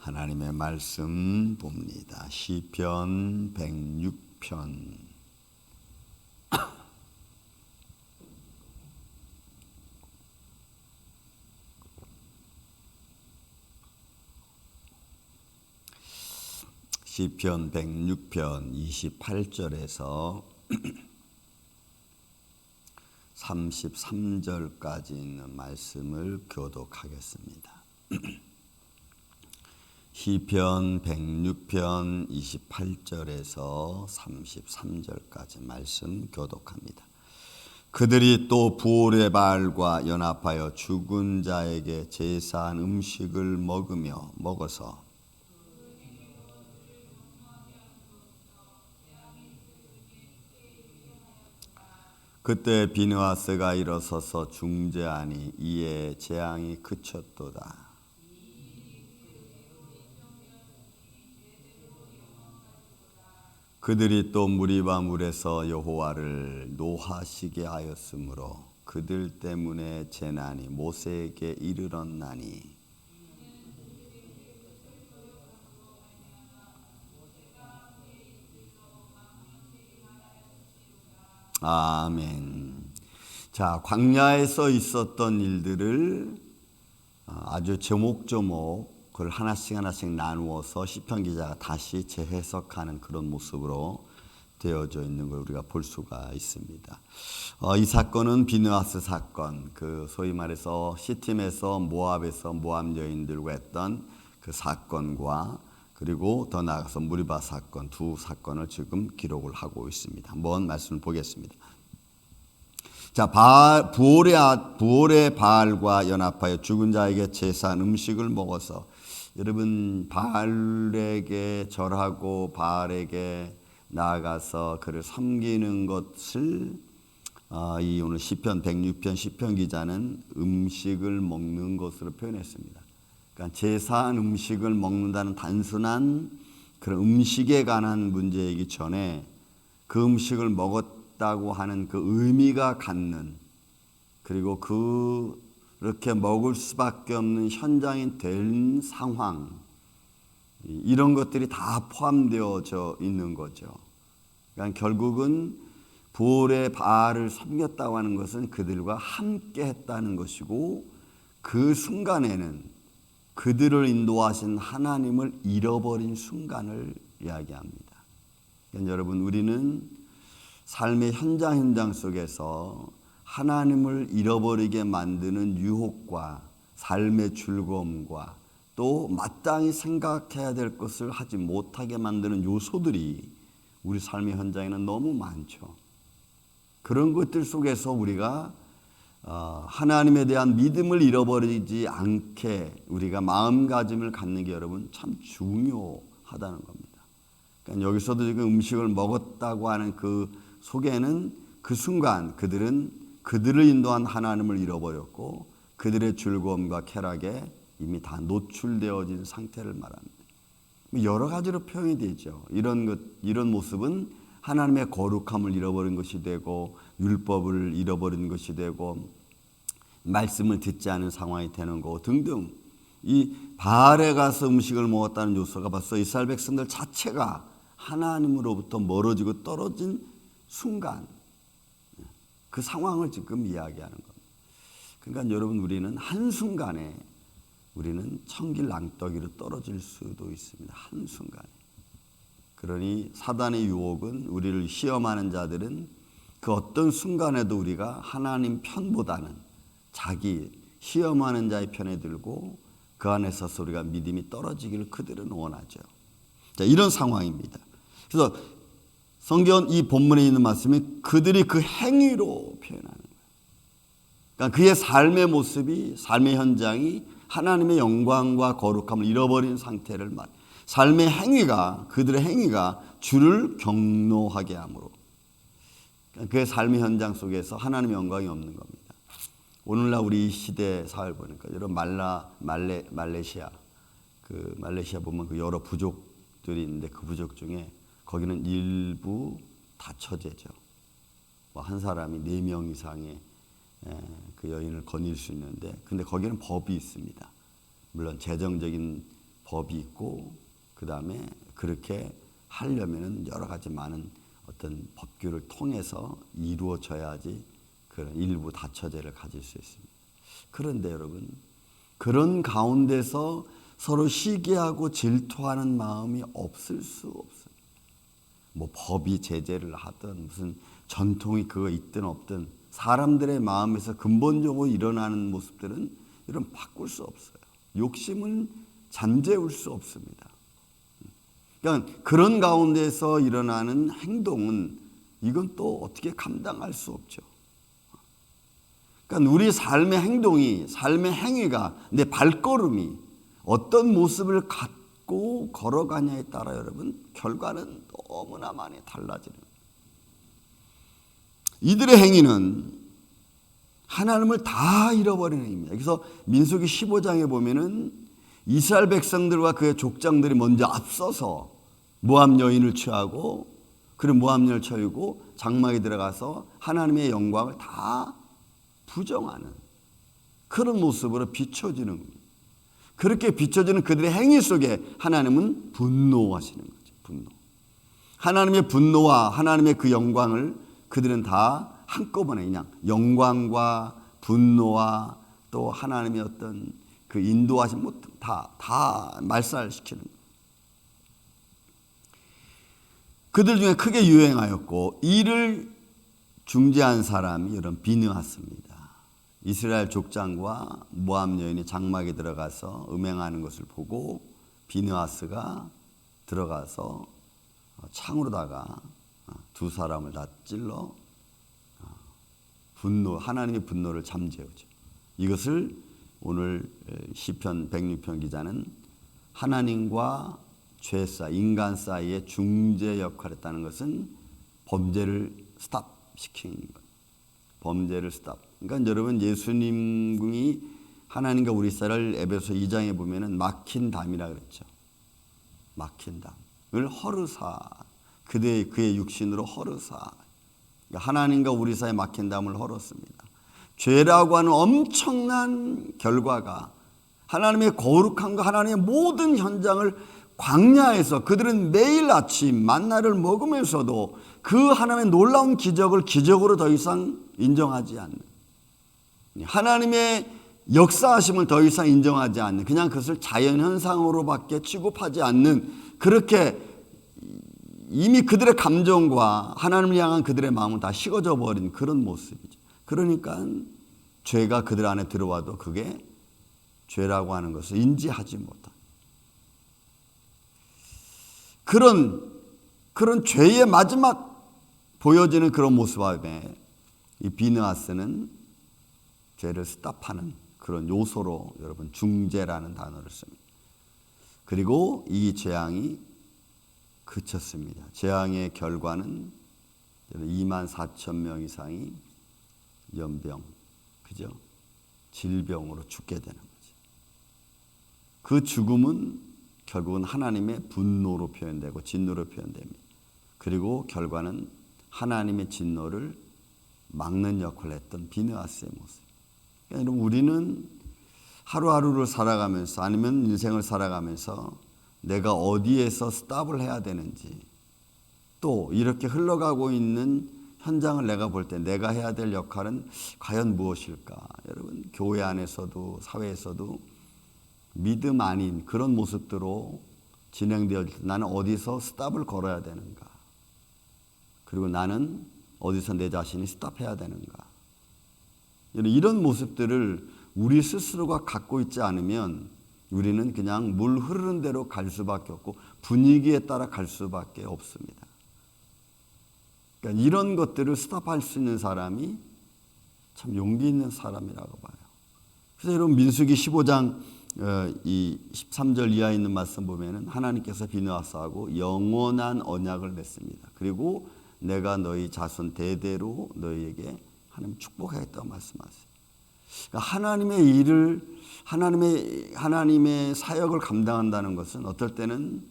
하나님의 말씀 봅니다. 시편 106편 시편 106편 28절에서 33절까지 있는 말씀을 교독하겠습니다. 시편 106편 28절에서 33절까지 말씀 교독합니다. 그들이 또 부올의 바알과 연합하여 죽은 자에게 제사한 음식을 먹어서 그때 비느하스가 일어서서 중재하니 이에 재앙이 그쳤도다. 그들이 또 무리바 물에서 여호와를 노하시게 하였으므로 그들 때문에 재난이 모세에게 이르렀나니 아멘. 자, 광야에서 있었던 일들을 아주 제목제목 그걸 하나씩 나누어서 시편 기자가 다시 재해석하는 그런 모습으로 되어져 있는 걸 우리가 볼 수가 있습니다. 이 사건은 비느하스 사건, 그 소위 말해서 시팀에서 모압에서 모압 여인들과 했던 그 사건과 그리고 더 나아가서 무리바 사건, 두 사건을 지금 기록을 하고 있습니다. 한번 말씀을 보겠습니다. 자, 부올의 바알과 연합하여 죽은 자에게 제사한 음식을 먹어서, 여러분 바알에게 절하고 바알에게 나아가서 그를 섬기는 것을 이 오늘 시편 106편 시편 기자는 음식을 먹는 것으로 표현했습니다. 그러니까 제사한 음식을 먹는다는 단순한 그런 음식에 관한 문제이기 전에 그 음식을 먹었다고 하는 그 의미가 갖는, 그리고 그렇게 먹을 수밖에 없는 현장이 된 상황, 이런 것들이 다 포함되어져 있는 거죠. 그러니까 결국은 부올의 바알을 섬겼다고 하는 것은 그들과 함께 했다는 것이고, 그 순간에는 그들을 인도하신 하나님을 잃어버린 순간을 이야기합니다. 그러니까 여러분, 우리는 삶의 현장 속에서 하나님을 잃어버리게 만드는 유혹과 삶의 즐거움과 또 마땅히 생각해야 될 것을 하지 못하게 만드는 요소들이 우리 삶의 현장에는 너무 많죠. 그런 것들 속에서 우리가 하나님에 대한 믿음을 잃어버리지 않게 우리가 마음가짐을 갖는 게 여러분 참 중요하다는 겁니다. 그러니까 여기서도 지금 음식을 먹었다고 하는 그 속에는 그 순간 그들을 인도한 하나님을 잃어버렸고 그들의 즐거움과 쾌락에 이미 다 노출되어진 상태를 말합니다. 여러 가지로 표현이 되죠. 이런 모습은 하나님의 거룩함을 잃어버린 것이 되고, 율법을 잃어버린 것이 되고, 말씀을 듣지 않은 상황이 되는 거 등등. 이 바알에 가서 음식을 먹었다는 요소가 벌써 이스라엘 백성들 자체가 하나님으로부터 멀어지고 떨어진 순간, 그 상황을 지금 이야기하는 겁니다. 그러니까 여러분, 우리는 한순간에 우리는 천길낭떠기로 떨어질 수도 있습니다. 한순간에. 그러니 사단의 유혹은, 우리를 시험하는 자들은 그 어떤 순간에도 우리가 하나님 편보다는 자기 시험하는 자의 편에 들고 그 안에 서서 우리가 믿음이 떨어지기를 그들은 원하죠. 자, 이런 상황입니다. 그래서 성경 이 본문에 있는 말씀이 그들이 그 행위로 표현하는 거예요. 그러니까 그의 삶의 모습이, 삶의 현장이 하나님의 영광과 거룩함을 잃어버린 상태를 말. 삶의 행위가, 그들의 행위가 주를 경노하게 함으로, 그의 삶의 현장 속에서 하나님의 영광이 없는 겁니다. 오늘날 우리 시대 사회를 보니까 여러분 말레이시아 보면 그 여러 부족들이 있는데 그 부족 중에 거기는 일부 다처제죠. 한 사람이 4명 이상의 그 여인을 거닐 수 있는데, 근데 거기는 법이 있습니다. 물론 재정적인 법이 있고 그 다음에 그렇게 하려면은 여러 가지 많은 어떤 법규를 통해서 이루어져야지 그런 일부 다처제를 가질 수 있습니다. 그런데 여러분, 그런 가운데서 서로 시기하고 질투하는 마음이 없을 수 없어요. 뭐 법이 제재를 하든 무슨 전통이 그거 있든 없든 사람들의 마음에서 근본적으로 일어나는 모습들은 이런 바꿀 수 없어요. 욕심은 잠재울 수 없습니다. 그러니까 그런 가운데서 일어나는 행동은 이건 또 어떻게 감당할 수 없죠. 그러니까 우리 삶의 행동이, 삶의 행위가, 내 발걸음이 어떤 모습을 갖고 걸어가냐에 따라 여러분 결과는 너무나 많이 달라지는 거예요. 이들의 행위는 하나님을 다 잃어버리는 행위입니다. 그래서 민수기 15장에 보면은 이스라엘 백성들과 그의 족장들이 먼저 앞서서 모압 여인을 취하고 그리고 모압 여인을 쳐이고 장막에 들어가서 하나님의 영광을 다 부정하는 그런 모습으로 비춰지는 겁니다. 그렇게 비춰지는 그들의 행위 속에 하나님은 분노하시는 거죠. 분노. 하나님의 분노와 하나님의 그 영광을 그들은 다 한꺼번에 그냥 영광과 분노와 또 하나님의 어떤 그 인도하심 다 말살시키는 거예요. 그들 중에 크게 유행하였고 이를 중재한 사람이 이런 비느하스입니다. 이스라엘 족장과 모압 여인이 장막에 들어가서 음행하는 것을 보고 비느하스가 들어가서 창으로다가 두 사람을 다 찔러 하나님의 분노를 잠재우죠. 이것을 오늘 시편 106편 기자는 하나님과 죄 사이, 인간 사이의 중재 역할을 했다는 것은 범죄를 스탑시키는 거예요. 범죄를 스탑. 그러니까 여러분 예수님이 하나님과 우리 사이를 에베소 2장에 보면은 막힌 담이라 그랬죠. 막힌 담을 허르사. 그의 육신으로 허르사. 그러니까 하나님과 우리 사이에 막힌 담을 헐었습니다. 죄라고 하는 엄청난 결과가 하나님의 거룩함과 하나님의 모든 현장을 광야에서 그들은 매일 아침 만나를 먹으면서도 그 하나님의 놀라운 기적을 기적으로 더 이상 인정하지 않는, 하나님의 역사하심을 더 이상 인정하지 않는, 그냥 그것을 자연현상으로밖에 취급하지 않는, 그렇게 이미 그들의 감정과 하나님을 향한 그들의 마음은 다 식어져 버린 그런 모습이죠. 그러니까 죄가 그들 안에 들어와도 그게 죄라고 하는 것을 인지하지 못한 그런 죄의 마지막 보여지는 그런 모습 앞에 이 비느하스는 죄를 스탑하는 그런 요소로 여러분 중재라는 단어를 씁니다. 그리고 이 재앙이 그쳤습니다. 재앙의 결과는 24,000명 이상이 연병, 그죠? 질병으로 죽게 되는 거죠. 그 죽음은 결국은 하나님의 분노로 표현되고 진노로 표현됩니다. 그리고 결과는 하나님의 진노를 막는 역할을 했던 비느하스의 모습. 그러니까 우리는 하루하루를 살아가면서 아니면 인생을 살아가면서 내가 어디에서 스탑을 해야 되는지, 또 이렇게 흘러가고 있는 현장을 내가 볼 때 내가 해야 될 역할은 과연 무엇일까? 여러분, 교회 안에서도 사회에서도 믿음 아닌 그런 모습들로 진행되어질 때 나는 어디서 스탑을 걸어야 되는가? 그리고 나는 어디서 내 자신이 스탑해야 되는가? 이런 모습들을 우리 스스로가 갖고 있지 않으면 우리는 그냥 물 흐르는 대로 갈 수밖에 없고 분위기에 따라 갈 수밖에 없습니다. 그러니까 이런 것들을 스탑할 수 있는 사람이 참 용기 있는 사람이라고 봐요. 그래서 여러분 민수기 15장 이 13절 이하에 있는 말씀 보면은 하나님께서 비느하스하고 영원한 언약을 맺습니다. 그리고 내가 너희 자손 대대로 너희에게 하나님 축복하겠다고 말씀하세요. 그러니까 하나님의 일을 하나님의 사역을 감당한다는 것은 어떨 때는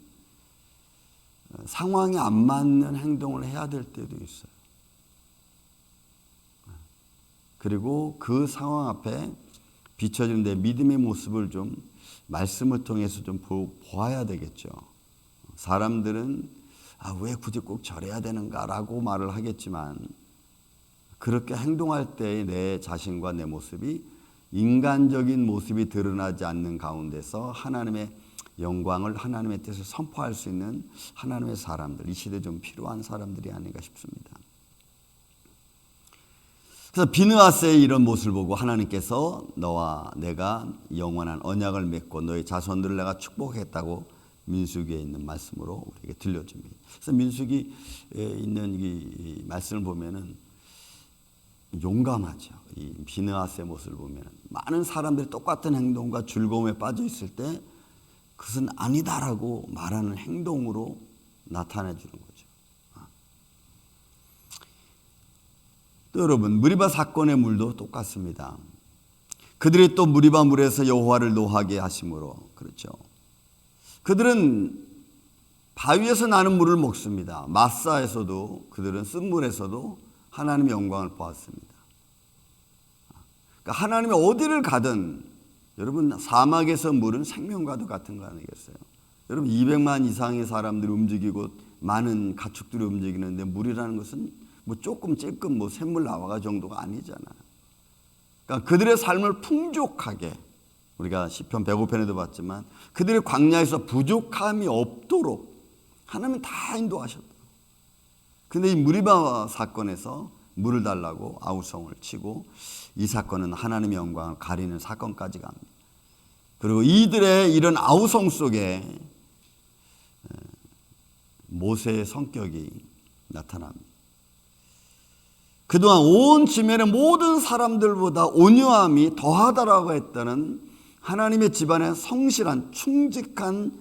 상황에 안 맞는 행동을 해야 될 때도 있어요. 그리고 그 상황 앞에 비춰지는 내 믿음의 모습을 좀 말씀을 통해서 좀 보아야 되겠죠. 사람들은 왜 굳이 꼭 저래야 되는가라고 말을 하겠지만 그렇게 행동할 때 내 자신과 내 모습이 인간적인 모습이 드러나지 않는 가운데서 하나님의 영광을 하나님의 뜻을 선포할 수 있는 하나님의 사람들, 이 시대에 좀 필요한 사람들이 아닌가 싶습니다. 그래서 비느하스의 이런 모습을 보고 하나님께서 너와 내가 영원한 언약을 맺고 너의 자손들을 내가 축복했다고 민수기에 있는 말씀으로 우리에게 들려줍니다. 그래서 민수기에 있는 이 말씀을 보면은 용감하죠. 이 비느하스의 모습을 보면은 많은 사람들이 똑같은 행동과 즐거움에 빠져 있을 때 그것은 아니다라고 말하는 행동으로 나타내 주는 거죠. 또 여러분, 무리바 사건의 물도 똑같습니다. 그들이 또 무리바 물에서 여호와를 노하게 하심으로, 그렇죠. 그들은 바위에서 나는 물을 먹습니다. 마사에서도, 그들은 쓴물에서도 하나님의 영광을 보았습니다. 그러니까 하나님이 어디를 가든, 여러분, 사막에서 물은 생명과도 같은 거 아니겠어요? 여러분, 200만 이상의 사람들이 움직이고 많은 가축들이 움직이는데 물이라는 것은 뭐 조금 찔끔 뭐 샘물 나와가 정도가 아니잖아요. 그러니까 그들의 삶을 풍족하게, 우리가 시편 105편에도 봤지만 그들의 광야에서 부족함이 없도록 하나님은 다 인도하셨다. 근데 이 무리바 사건에서 물을 달라고 아우성을 치고 이 사건은 하나님의 영광을 가리는 사건까지 갑니다. 그리고 이들의 이런 아우성 속에 모세의 성격이 나타납니다. 그동안 온 지면의 모든 사람들보다 온유함이 더하다라고 했다는 하나님의 집안에 성실한 충직한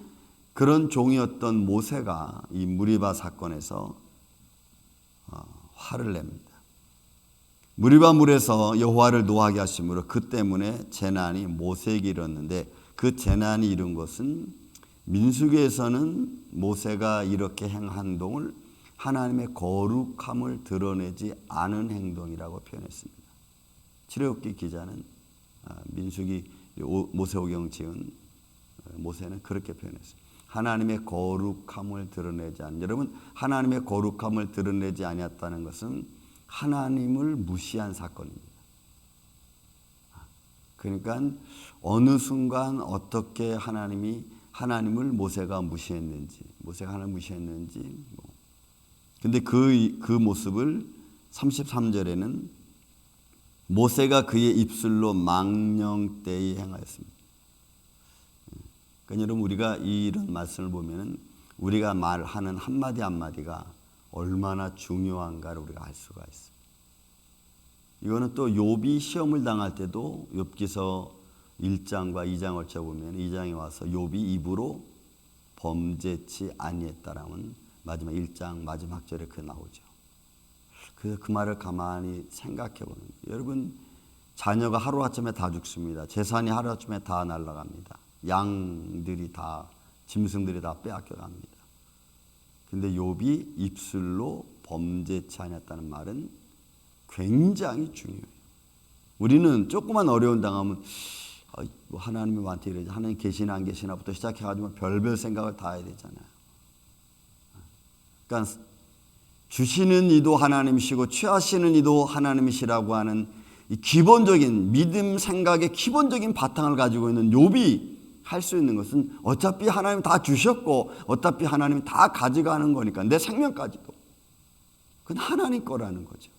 그런 종이었던 모세가 이 무리바 사건에서 화를 냅니다. 무리바 물에서 여호와를 노하게 하심으로 그 때문에 재난이 모세에게 이르렀는데 그 재난이 이른 것은 민수기에서는 모세가 이렇게 행한 행동을 하나님의 거룩함을 드러내지 않은 행동이라고 표현했습니다. 출애굽기 기자는 민수기 모세오경 지은 모세는 그렇게 표현했습니다. 하나님의 거룩함을 드러내지 않는, 여러분, 하나님의 거룩함을 드러내지 아니었다는 것은 하나님을 무시한 사건입니다. 그러니까 어느 순간 어떻게 하나님을 모세가 무시했는지, 모세가 하나님을 무시했는지, 근데 그 모습을 33절에는 모세가 그의 입술로 망령되이 행하였습니다. 그러니까 여러분, 우리가 이런 말씀을 보면은 우리가 말하는 한마디 한마디가 얼마나 중요한가를 우리가 알 수가 있습니다. 이거는 또 욥이 시험을 당할 때도 욥기서 1장과 2장을 쳐보면 2장에 와서 욥이 입으로 범죄치 아니했다라는 마지막 1장 마지막 절에 그 나오죠. 그래서 그 말을 가만히 생각해 보는 거예요. 여러분, 자녀가 하루아침에 다 죽습니다. 재산이 하루아침에 다 날아갑니다. 양들이 다, 짐승들이 다 빼앗겨 갑니다. 근데 욥이 입술로 범죄치 않았다는 말은 굉장히 중요해요. 우리는 조그만 어려운 당하면 하나님이 나한테 이러지, 하나님 계시나 안 계시나부터 시작해가지고 별별 생각을 다 해야 되잖아요. 그러니까 주시는 이도 하나님이시고 취하시는 이도 하나님이시라고 하는 이 기본적인 믿음 생각의 기본적인 바탕을 가지고 있는 욥이 할 수 있는 것은 어차피 하나님 다 주셨고 어차피 하나님이 다 가져가는 거니까, 내 생명까지도 그건 하나님 거라는 거죠.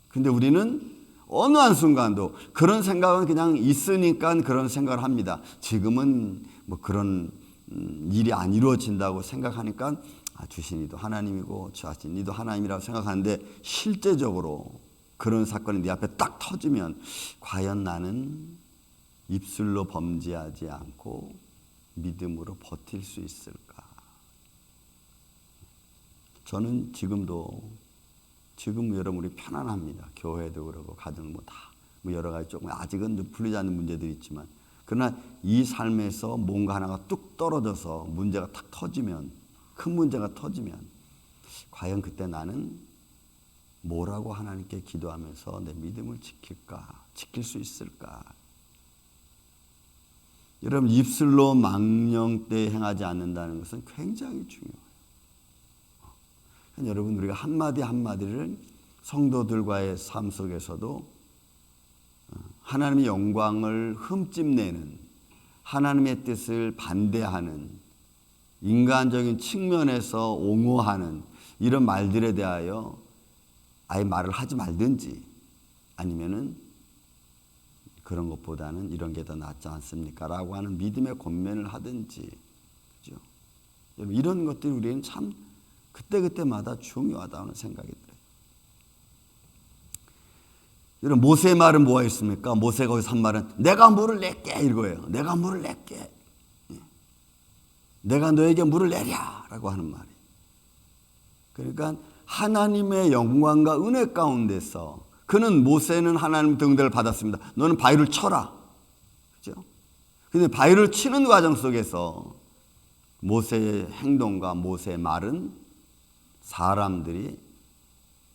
근데 우리는 어느 한순간도 그런 생각은 그냥 있으니까 그런 생각을 합니다. 지금은 뭐 그런 일이 안 이루어진다고 생각하니까 주신 이도 하나님이고 주하신 이도 하나님이라고 생각하는데, 실제적으로 그런 사건이 네 앞에 딱 터지면 과연 나는 입술로 범죄하지 않고 믿음으로 버틸 수 있을까? 저는 지금 여러분 우리 편안합니다. 교회도 그러고 가정 뭐 여러 가지 조금 아직은 좀 풀리지 않는 문제들이 있지만, 그러나 이 삶에서 뭔가 하나가 뚝 떨어져서 문제가 탁 터지면, 큰 문제가 터지면 과연 그때 나는 뭐라고 하나님께 기도하면서 내 믿음을 지킬 수 있을까? 여러분, 입술로 망령되이 행하지 않는다는 것은 굉장히 중요해요. 여러분, 우리가 한마디 한마디를 성도들과의 삶 속에서도 하나님의 영광을 흠집내는, 하나님의 뜻을 반대하는, 인간적인 측면에서 옹호하는 이런 말들에 대하여 아예 말을 하지 말든지, 아니면은 그런 것보다는 이런 게 더 낫지 않습니까? 라고 하는 믿음의 권면을 하든지, 그죠? 여러분, 이런 것들이 우리는 참 그때그때마다 중요하다는 생각이 들어요. 여러분, 모세의 말은 뭐가 있습니까? 모세가 거기서 한 말은 내가 물을 낼게, 이거예요. 내가 물을 낼게. 내가 너에게 물을 내랴 라고 하는 말이. 그러니까 하나님의 영광과 은혜 가운데서 그는, 모세는 하나님 등대를 받았습니다. 너는 바위를 쳐라. 그죠? 근데 바위를 치는 과정 속에서 모세의 행동과 모세의 말은 사람들이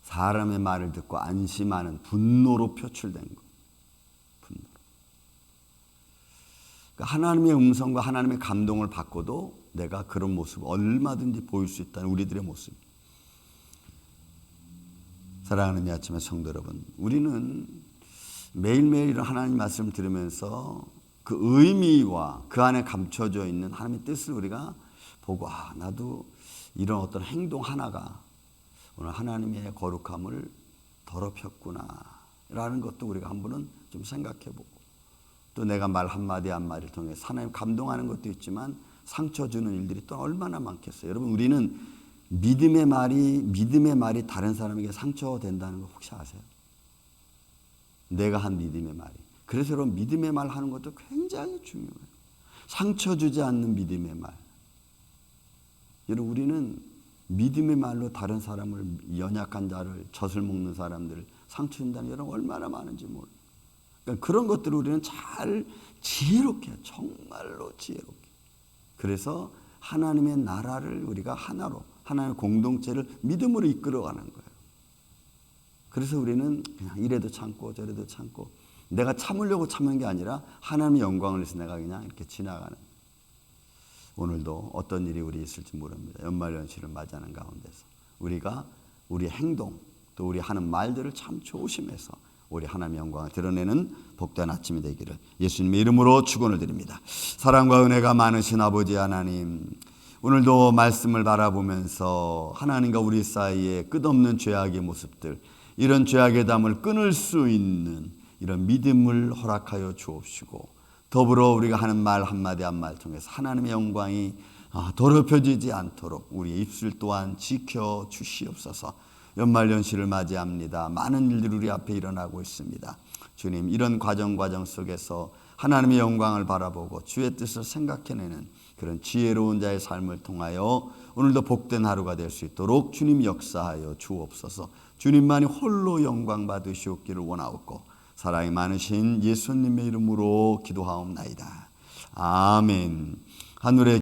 사람의 말을 듣고 안심하는 분노로 표출된 거예요. 분노로. 그러니까 하나님의 음성과 하나님의 감동을 받고도 내가 그런 모습을 얼마든지 보일 수 있다는 우리들의 모습. 사랑하는 이 아침의 성도 여러분, 우리는 매일매일 이런 하나님 말씀을 들으면서 그 의미와 그 안에 감춰져 있는 하나님의 뜻을 우리가 보고, 나도 이런 어떤 행동 하나가 오늘 하나님의 거룩함을 더럽혔구나 라는 것도 우리가 한 번은 좀 생각해 보고, 또 내가 말 한마디 한마디를 통해 하나님 감동하는 것도 있지만 상처 주는 일들이 또 얼마나 많겠어요. 여러분, 우리는 믿음의 말이 다른 사람에게 상처된다는 거 혹시 아세요? 내가 한 믿음의 말이. 그래서 여러분, 믿음의 말 하는 것도 굉장히 중요해요. 상처 주지 않는 믿음의 말. 여러분, 우리는 믿음의 말로 다른 사람을, 연약한 자를, 젖을 먹는 사람들을 상처 준다는 여러분 얼마나 많은지 몰라요. 그러니까 그런 것들을 우리는 잘 지혜롭게, 정말로 지혜롭게. 그래서 하나님의 나라를 우리가 하나로, 하나님의 공동체를 믿음으로 이끌어가는 거예요. 그래서 우리는 그냥 이래도 참고 저래도 참고, 내가 참으려고 참는 게 아니라 하나님의 영광을 위해서 내가 그냥 이렇게 지나가는. 오늘도 어떤 일이 우리 있을지 모릅니다. 연말연시를 맞이하는 가운데서 우리가 우리의 행동, 또 우리 하는 말들을 참 조심해서 우리 하나님의 영광을 드러내는 복된 아침이 되기를 예수님의 이름으로 축원을 드립니다. 사랑과 은혜가 많으신 아버지 하나님, 오늘도 말씀을 바라보면서 하나님과 우리 사이에 끝없는 죄악의 모습들, 이런 죄악의 담을 끊을 수 있는 이런 믿음을 허락하여 주옵시고, 더불어 우리가 하는 말 한마디 한마디 통해서 하나님의 영광이 더럽혀지지 않도록 우리의 입술 또한 지켜 주시옵소서. 연말연시를 맞이합니다. 많은 일들이 우리 앞에 일어나고 있습니다. 주님, 이런 과정 속에서 하나님의 영광을 바라보고 주의 뜻을 생각해내는 그런 지혜로운 자의 삶을 통하여 오늘도 복된 하루가 될 수 있도록 주님 역사하여 주옵소서. 주님만이 홀로 영광 받으시옵기를 원하옵고, 사랑이 많으신 예수님의 이름으로 기도하옵나이다. 아멘. 하늘의